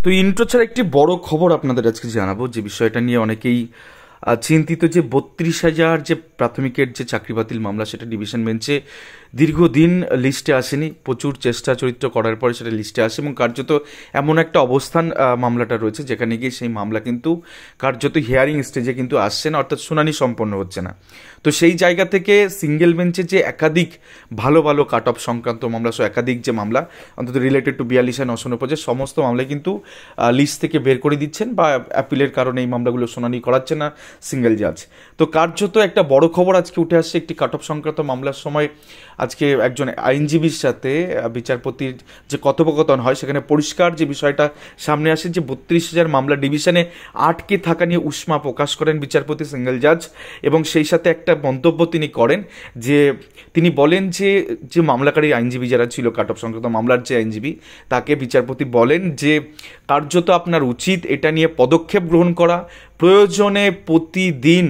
তো ইন্ট্রো ছাড়া একটি বড় খবর আপনাদের আজকে জানাবো, যে বিষয়টা নিয়ে অনেকেই চিন্তিত, যে 32,000 যে প্রাথমিকের যে চাকরি বাতিল মামলা, সেটা ডিভিশন বেঞ্চে দীর্ঘদিন লিস্টে আসেনি। প্রচুর চেষ্টা চরিত্র করার পরে সেটা লিস্টে আসে এবং কার্যত এমন একটা অবস্থান মামলাটা রয়েছে যেখানে গিয়ে সেই মামলা কিন্তু কার্যত হিয়ারিং স্টেজে কিন্তু আসছে না, অর্থাৎ শুনানি সম্পন্ন হচ্ছে না। তো সেই জায়গা থেকে সিঙ্গেল বেঞ্চে যে একাধিক ভালো ভালো কাট অফ সংক্রান্ত মামলা, একাধিক যে মামলা অন্তত রিলেটেড টু 42 সমস্ত মামলায় কিন্তু লিস্ট থেকে বের করে দিচ্ছেন বা অ্যাপিলের কারণে এই মামলাগুলো শুনানি করাচ্ছে না সিঙ্গেল জাজ। তো কার্যত একটা বড় খবর আজকে উঠে আসছে একটি কাট অফ সংক্রান্ত মামলার সময়। আজকে একজন আইনজীবীর সাথে বিচারপতির যে কথোপকথন হয়, সেখানে পরিষ্কার যে বিষয়টা সামনে আসে যে 32,000 মামলা ডিভিশনে আটকে থাকা নিয়ে উষ্মা প্রকাশ করেন বিচারপতি সিঙ্গেল জাজ। এবং সেই সাথে একটা মন্তব্য তিনি করেন, যে তিনি বলেন যে মামলাকারী আইনজীবী যারা ছিল, কাট অফ সংক্রান্ত মামলার যে আইনজীবী, তাকে বিচারপতি বলেন যে কার্যত আপনার উচিত এটা নিয়ে পদক্ষেপ গ্রহণ করা, প্রয়োজনে প্রতিদিন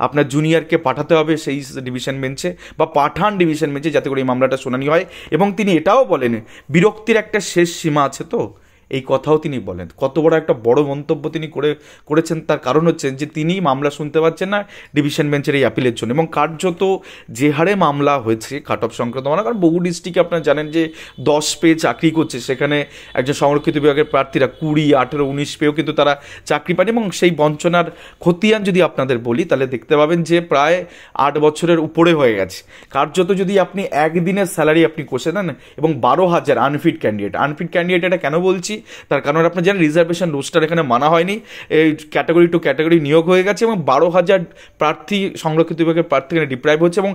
আপনার জুনিয়রকে পাঠাতে হবে সেই ডিভিশন বেঞ্চে বা পাঠান ডিভিশন বেঞ্চে, যাতে করে এই মামলাটা শুনানি হয়। এবং তিনি এটাও বলেন বিরক্তির একটা শেষ সীমা আছে। তো এই কথাও তিনি বলেন। কত বড় একটা বড় মন্তব্য তিনি করেছেন, তার কারণ হচ্ছে যে তিনি মামলা শুনতে পাচ্ছেন না ডিভিশন বেঞ্চের এই আপিলের জন্য। এবং কার্যত যে হারে মামলা হয়েছে কাট অফ সংক্রান্ত মামলা, কারণ বহু ডিস্ট্রিক্টে আপনারা জানেন যে 10 পেয়ে চাকরি করছে, সেখানে একজন সংরক্ষিত বিভাগের প্রার্থীরা 20, 18, 19 পেয়েও কিন্তু তারা চাকরি পান। এবং সেই বঞ্চনার খতিয়ান যদি আপনাদের বলি, তাহলে দেখতে পাবেন যে প্রায় 8 বছরের উপরে হয়ে গেছে। কার্যত যদি আপনি একদিনের স্যালারি আপনি কষে দেন, এবং 12,000 আনফিট ক্যান্ডিডেট এটা কেন বলছি, তার কারণ আপনার জানেন রিজার্ভেশন রোস্টার এখানে মানা হয়নি, এই ক্যাটাগরি টু ক্যাটাগরি নিয়োগ হয়ে গেছে এবং 12,000 প্রার্থী, সংরক্ষিত বিভাগের প্রার্থী এখানে ডিপ্রাইভ হচ্ছে। এবং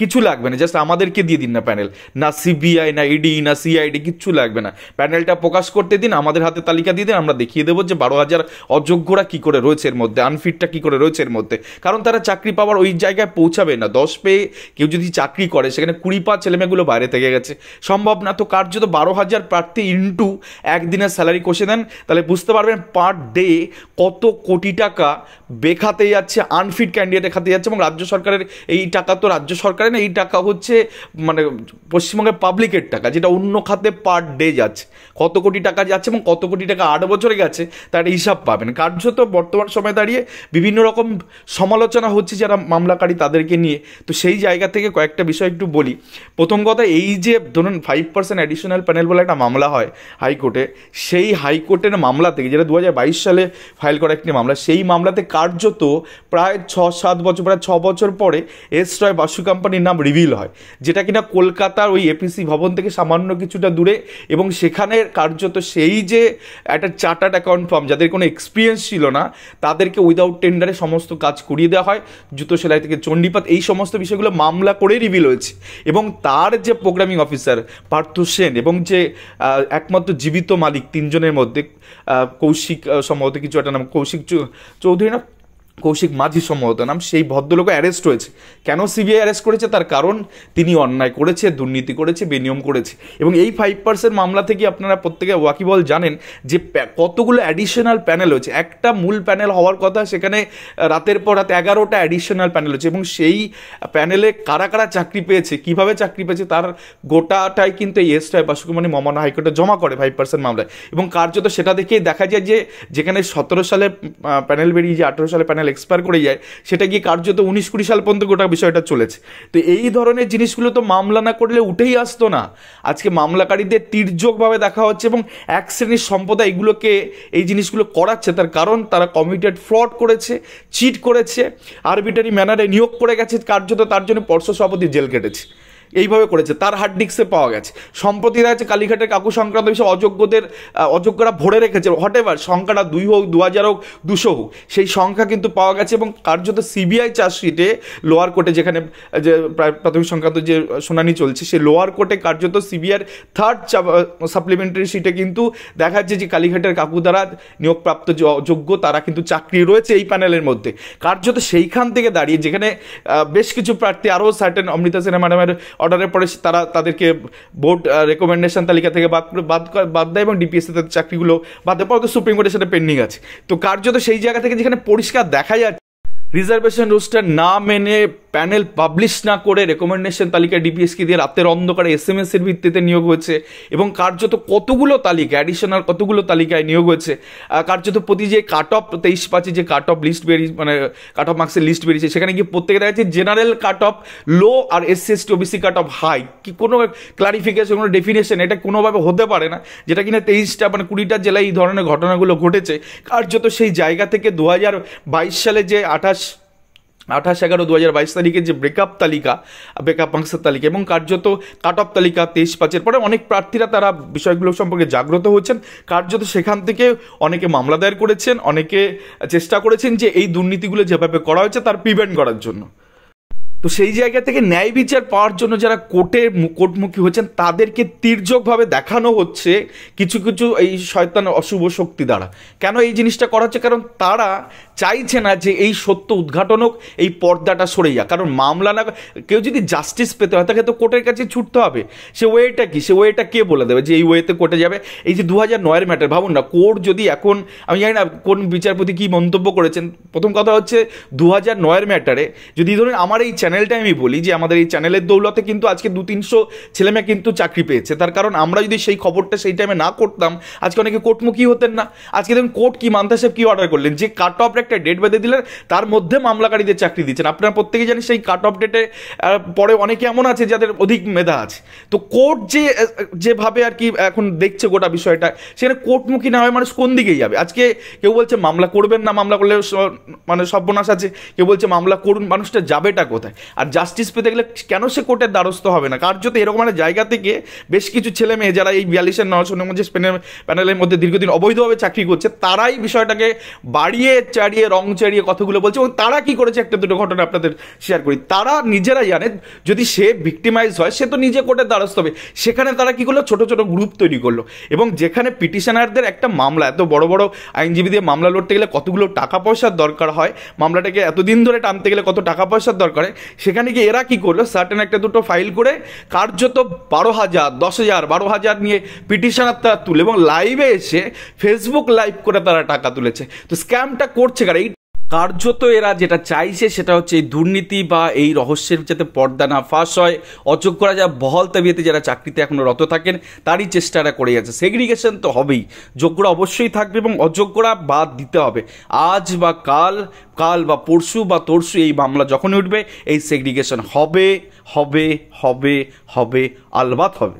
কিছু লাগবে না, জাস্ট আমাদেরকে দিয়ে দিন না প্যানেল, না সিবিআই, না ইডি, না সিআইডি, কিচ্ছু লাগবে না, প্যানেলটা প্রকাশ করতে দিন, আমাদের হাতে তালিকা দিয়ে দিন, আমরা দেখিয়ে দেবো যে 12,000 অযোগ্যরা কী করে রয়েছে এর মধ্যে, আনফিটটা কী করে রয়েছে এর মধ্যে। কারণ তারা চাকরি পাওয়ার ওই জায়গায় পৌঁছাবে না। 10 পেয়ে কেউ যদি চাকরি করে, সেখানে 20 ছেলেমেয়েগুলো বাইরে থেকে গেছে, সম্ভব না। তো কার্যত 12,000 প্রার্থী ইন্টু একদিনের স্যালারি কষে দেন, তাহলে বুঝতে পারবেন পার ডে কত কোটি টাকা বেখাতে যাচ্ছে, আনফিট ক্যান্ডিডেটের খাতে যাচ্ছে। এবং রাজ্য সরকারের এই টাকা তো রাজ্য সরকারের না, এই টাকা হচ্ছে মানে পশ্চিমবঙ্গের পাবলিকের টাকা, যেটা অন্য খাতে পার ডে যাচ্ছে। কত কোটি টাকা যাচ্ছে এবং কত কোটি টাকা 8 বছরে গেছে, তার হিসাব পাবেন। কার্যত বর্তমান সময় দাঁড়িয়ে বিভিন্ন রকম সমালোচনা হচ্ছে যারা মামলাকারী তাদেরকে নিয়ে। তো সেই জায়গা থেকে কয়েকটা বিষয় একটু বলি। প্রথম কথা, এই যে ধরুন 5% অ্যাডিশনাল প্যানেল বলে একটা মামলা হয় হাইকোর্টে, সেই হাইকোর্টের মামলা থেকে, যেটা 2022 সালে ফাইল করা একটি মামলা, সেই মামলাতে কার্যত প্রায় 6-7 বছর, প্রায় 6 বছর পরে এস রয় বাসু কোম্পানির নাম রিভিল হয়, যেটা কিনা কলকাতার ওই এপিসি ভবন থেকে সামান্য কিছুটা দূরে। এবং সেখানে কার্যত সেই যে একটা চার্টার্ড অ্যাকাউন্ট ফার্ম, যাদের কোনো এক্সপিরিয়েন্স ছিল না, তাদেরকে উইদাউট টেন্ডারে সমস্ত কাজ করিয়ে দেওয়া হয়, জুতো সেলাই থেকে চণ্ডীপাত, এই সমস্ত বিষয়গুলো মামলা করেই রিভিল হয়েছে। এবং তার যে প্রোগ্রামিং অফিসার পার্থ সেন এবং যে একমাত্র জীবিত মালিক 3 জনের মধ্যে, কৌশিক সম্ভবত কিছু একটা নাম, কৌশিক চৌধুরী না কৌশিক মাঝি সম্ভবত নাম, সেই ভদ্রলোক অ্যারেস্ট হয়েছে। কেন সিবিআই অ্যারেস্ট করেছে? তার কারণ তিনি অন্যায় করেছে, দুর্নীতি করেছে, বেনিয়ম করেছে। এবং এই 5% মামলা থেকে আপনারা প্রত্যেকে ওয়াকিবল জানেন যে কতগুলো অ্যাডিশনাল প্যানেল হয়েছে। একটা মূল প্যানেল হওয়ার কথা, সেখানে রাতের পর রাত 11টা অ্যাডিশনাল প্যানেল হয়েছে। এবং সেই প্যানেলে কারা কারা চাকরি পেয়েছে, কিভাবে চাকরি পেয়েছে, তার গোটাটাই কিন্তু এই এস রায় বাসু কোম্পানি মহামান্য হাইকোর্টে জমা করে 5% মামলায়। এবং কার্যত সেটা দেখেই দেখা যায় যে যেখানে 17 সালে প্যানেল বেরিয়ে যায়, 18 সালে প্যানেল এক্সপায়ার করে যায়, সেটা গিয়ে কার্যত 19-20 সাল পর্যন্ত গোটা বিষয়টা চলেছে। তো এই ধরনের জিনিসগুলো তো মামলা না করলে উঠেই আসতো না। আজকে মামলাকারীদের তির্যকভাবে দেখা হচ্ছে এবং এক শ্রেণীর সম্প্রদায় এগুলোকে, এই জিনিসগুলো করাচ্ছে। তার কারণ তারা কমিটেড ফ্রড করেছে, চিট করেছে, আরবিটারি ম্যানারে নিয়োগ করে গেছে, কার্যত তার জন্য পর্ষদ সভাপতি জেল কেটেছে, এইভাবে করেছে, তার হার্ড ডিস্কে পাওয়া গেছে। সম্প্রতি দেখা যাচ্ছে কালীঘাটের কাকু সংক্রান্ত বিষয়ে অযোগ্যরা ভরে রেখেছে, হটেভার সংখ্যাটা 2 হোক, 2000 হোক, 200 হোক, সেই সংখ্যা কিন্তু পাওয়া গেছে। এবং কার্যত সিবিআই চার্জশিটে লোয়ার কোর্টে, যেখানে যে প্রাথমিক সংক্রান্ত যে শুনানি চলছে, সেই লোয়ার কোর্টে কার্যত সিবিআইয়ের 3rd সাপ্লিমেন্টারি শিটে কিন্তু দেখা যাচ্ছে যে কালীঘাটের কাকু দ্বারা নিয়োগপ্রাপ্ত যে অযোগ্য, তারা কিন্তু চাকরি রয়েছে এই প্যানেলের মধ্যে। কার্যত সেইখান থেকে দাঁড়িয়ে, যেখানে বেশ কিছু প্রার্থী আরও সার্টেন, অমৃতা সিনহা ম্যাডামের অর্ডারের পরে তাদেরকে বোর্ড রেকমেন্ডেশন তালিকা থেকে বাদ দেয় এবং ডিপিএসসি তাদের চাকরিগুলো বাদ দেয়, পরে সুপ্রিম কোর্টে সেটা পেন্ডিং আছে। তো কার্যত সেই জায়গা থেকে যেখানে পরিষ্কার দেখা যাচ্ছে রিজার্ভেশন রোস্টার না মেনে, প্যানেল পাবলিশ না করে রেকমেন্ডেশন তালিকা ডিপিএসকে দিয়ে রাতের অন্ধকারে SMS এর ভিত্তিতে নিয়োগ হয়েছে এবং কার্যত কতগুলো তালিকা, অ্যাডিশনাল কতগুলো তালিকায় নিয়োগ হয়েছে। কার্যত প্রতি যে কাট অফ 23-5 যে কাট অফ লিস্ট বেরিয়ে, মানে কাট অফ মার্কসের লিস্ট বেরিয়েছে, সেখানে গিয়ে প্রত্যেকে দেখা যাচ্ছে জেনারেল কাট অফ লো আর SC/ST OBC cut off high. কি কোনো ক্লারিফিকেশন, কোনো ডেফিনেশন এটা কোনোভাবে হতে পারে না, যেটা কিনা 23টা মানে 20টা জেলায় এই ধরনের ঘটনাগুলো ঘটেছে। কার্যত সেই জায়গা থেকে 2022 সালে যে 28/11/2022 তারিখে যে ব্রেকআপ মার্কসের তালিকা এবং কার্যত কাট অফ তালিকা 23-5 পরে অনেক প্রার্থীরা তারা বিষয়গুলো সম্পর্কে জাগ্রত হয়েছেন। কার্যত সেখান থেকে অনেকে মামলা দায়ের করেছেন, অনেকে চেষ্টা করেছেন যে এই দুর্নীতিগুলো যেভাবে করা হয়েছে তার প্রিভেন্ট করার জন্য। তো সেই জায়গা থেকে ন্যায় বিচার পাওয়ার জন্য যারা কোর্টমুখী হচ্ছেন তাদেরকে তির্যকভাবে দেখানো হচ্ছে কিছু কিছু এই শয়তান অশুভ শক্তি দ্বারা। কেন এই জিনিসটা করা হচ্ছে? কারণ তারা চাইছে না যে এই সত্য উদ্ঘাটন হোক, এই পর্দাটা সরে যাক। কারণ মামলা না, কেউ যদি জাস্টিস পেতে হয় তাকে তো কোর্টের কাছে ছুটতে হবে। সে ওয়েটা কি, সে ওয়েটা কে বলে দেবে যে এই ওয়েতে কোর্টে যাবে? এই যে 2009-এর ম্যাটার, ভাবুন না, কোর্ট যদি এখন, আমি জানি না কোন বিচারপতি কী মন্তব্য করেছেন। প্রথম কথা হচ্ছে 2009-এর ম্যাটারে যদি ধরুন আমার এই চ্যানেলটা আমি বলি যে আমাদের এই চ্যানেলের দৌলতে কিন্তু আজকে 200-300 ছেলেমেয়ে কিন্তু চাকরি পেয়েছে, তার কারণ আমরা যদি সেই খবরটা সেই টাইমে না করতাম আজকে অনেকে কোর্টমুখী হতেন না। আজকে দেখুন কোর্ট কি, মান্তা সাহেব কি অর্ডার করলেন যে কাট অফ একটা ডেট বেঁধে দিলেন, তার মধ্যে মামলাকারীদের চাকরি দিচ্ছেন। আপনারা প্রত্যেকেই জানেন সেই কাট অফ ডেটে পরে অনেকে এমন আছে যাদের অধিক মেধা আছে। তো কোর্ট যেভাবে আর কি এখন দেখছে গোটা বিষয়টা, সেখানে কোর্টমুখী না হয় মানুষ কোন দিকেই যাবে? আজকে কেউ বলছে মামলা করবেন না, মামলা করলে মানে সর্বনাশ আছে, কেউ বলছে মামলা করুন, মানুষটা যাবেটা কোথায়? আর জাস্টিস পেতে গেলে কেন সে কোর্টের দ্বারস্থ হবে না? কার্যত এরকম একটা জায়গা থেকে বেশ কিছু ছেলে মেয়ে যারা এই 42-9 মধ্যে প্যানেলের মধ্যে দীর্ঘদিন অবৈধভাবে চাকরি করছে, তারাই বিষয়টাকে বাড়িয়ে চাড়িয়ে রং চাড়িয়ে কথাগুলো বলছে। এবং তারা কি করেছে একটা দুটো ঘটনা আপনাদের শেয়ার করি। তারা নিজেরা জানে যদি সে ভিক্টিমাইজ হয় সে তো নিজে কোর্টের দ্বারস্থ হবে। সেখানে তারা কি করলো, ছোট ছোট গ্রুপ তৈরি করলো এবং যেখানে পিটিশনারদের একটা মামলা, এত বড় বড় আইনজীবী দিয়ে মামলা লড়তে গেলে কতগুলো টাকা পয়সার দরকার হয়, মামলাটাকে এতদিন ধরে টানতে গেলে কত টাকা পয়সার দরকার হয়, সেখানে কি এরা কি করলো, সার্টেন একটা দুটো ফাইল করে কার্যত 12,000, 10,000, 12,000 নিয়ে পিটিশনার তারা তুলে এবং লাইভে এসে ফেসবুক লাইভ করে তারা টাকা তুলেছে। তো স্ক্যামটা করছে কারা? এই কার্যত এরা যেটা চাইছে সেটা হচ্ছে এই দুর্নীতি বা এই রহস্যের যাতে পর্দা না ফাঁস হয়, অযোগ্যরা যা বহাল তাবিয়াতে যারা চাকরিতে এখনো রত থাকেন তারই চেষ্টাটা করে যাচ্ছে। সেগ্রিগেশন তো হবেই, যোগ্যরা অবশ্যই থাকবে এবং অযোগ্যরা বাদ দিতে হবে। আজ বা কাল বা পরশু বা তরশু এই মামলা যখনই উঠবে এই সেগ্রিগেশন হবে, আলবাত হবে।